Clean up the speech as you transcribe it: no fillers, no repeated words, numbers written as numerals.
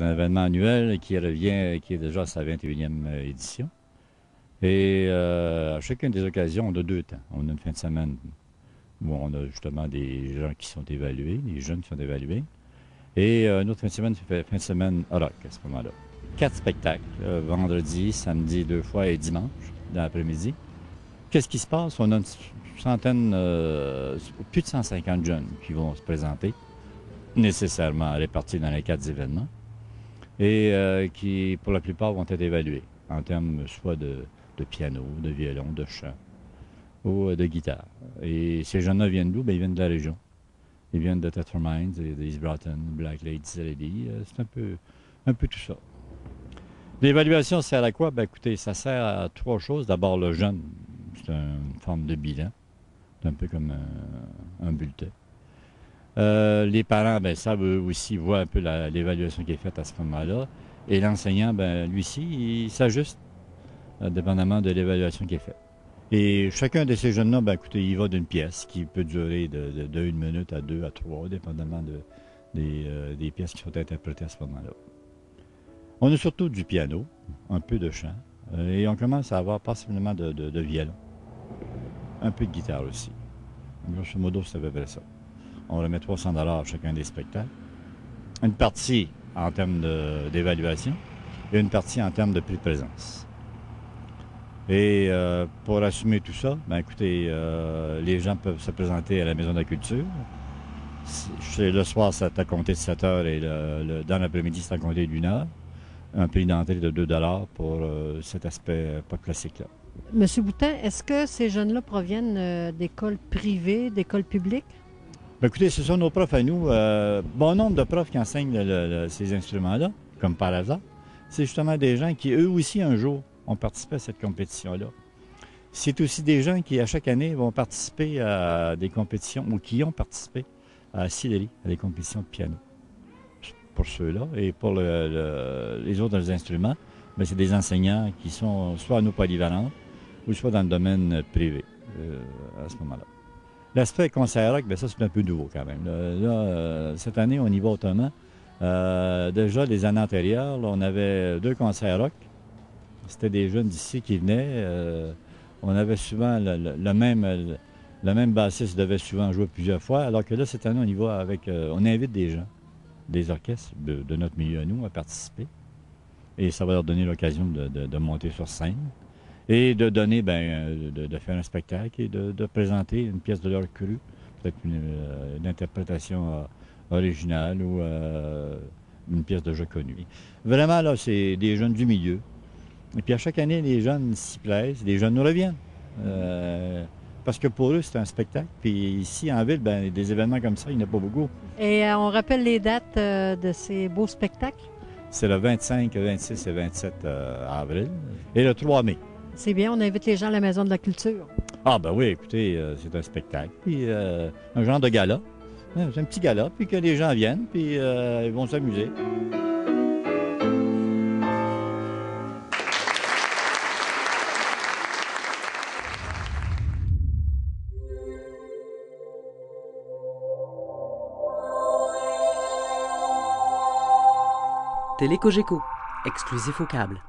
un événement annuel qui revient, qui est déjà à sa 21e édition. Et à chacune des occasions, on a deux temps. On a une fin de semaine où on a justement des gens qui sont évalués, des jeunes qui sont évalués. Et une autre fin de semaine, c'est fin de semaine rock à ce moment-là. 4 spectacles, vendredi, samedi 2 fois et dimanche, dans l'après-midi. Qu'est-ce qui se passe? On a une centaine, plus de 150 jeunes qui vont se présenter, nécessairement répartis dans les 4 événements, et qui, pour la plupart, vont être évalués en termes soit de piano, de violon, de chant ou de guitare. Et ces jeunes-là viennent d'où? Bien, ils viennent de la région. Ils viennent de Thetford Mines, d'East Broughton, Black Lake, Lady. C'est un peu tout ça. L'évaluation sert à quoi? Écoutez, ça sert à 3 choses. D'abord, le jeune, c'est une forme de bilan. C'est un peu comme un bulletin. Les parents, savent eux aussi, voient un peu l'évaluation qui est faite à ce moment-là. Et l'enseignant, lui aussi, il s'ajuste, dépendamment de l'évaluation qui est faite. Et chacun de ces jeunes-là, écoutez, il va d'une pièce qui peut durer de 1 minute à 2 à 3, dépendamment des pièces qui sont interprétées à ce moment-là. On a surtout du piano, un peu de chant, et on commence à avoir passablement de violon. Un peu de guitare aussi. Grosso modo, c'est à peu près ça. On remet 300 $ à chacun des spectacles. Une partie en termes d'évaluation et une partie en termes de prix de présence. Et pour assumer tout ça, écoutez, les gens peuvent se présenter à la Maison de la Culture. Le soir, c'est à compter de 7 heures et dans l'après-midi, c'est à compter d'1 heure. Un prix d'entrée de 2 $ pour cet aspect pas classique-là. Monsieur Boutin, est-ce que ces jeunes-là proviennent d'écoles privées, d'écoles publiques? Écoutez, ce sont nos profs à nous. Bon nombre de profs qui enseignent ces instruments-là, comme par hasard. C'est justement des gens qui, eux aussi, un jour, ont participé à cette compétition-là. C'est aussi des gens qui, à chaque année, vont participer à des compétitions, ou qui ont participé à Sillery, à des compétitions de piano. Pour ceux-là. Et pour les autres instruments, c'est des enseignants qui sont soit à nos polyvalentes, ou soit dans le domaine privé, à ce moment-là. L'aspect concert rock, ça, c'est un peu nouveau quand même. Là, cette année, on y va autrement. Déjà, les années antérieures, là, on avait 2 concerts rock. C'était des jeunes d'ici qui venaient. On avait souvent le même bassiste devait souvent jouer plusieurs fois, alors que là, cette année, on y va avec... on invite des gens, des orchestres de notre milieu à nous, à participer. Et ça va leur donner l'occasion de monter sur scène et de donner, de faire un spectacle et de présenter une pièce de leur cru, peut-être une interprétation originale ou une pièce déjà connue. Vraiment, là, c'est des jeunes du milieu. Et puis à chaque année, les jeunes s'y plaisent, les jeunes nous reviennent. Parce que pour eux, c'est un spectacle. Puis ici, en ville, des événements comme ça, il n'y en a pas beaucoup. Et on rappelle les dates de ces beaux spectacles? C'est le 25, 26 et 27 avril et le 3 mai. C'est bien, on invite les gens à la Maison de la Culture. Ah oui, écoutez, c'est un spectacle, puis un genre de gala. C'est un petit gala, puis que les gens viennent, puis ils vont s'amuser. Télécogeco, exclusif au câble.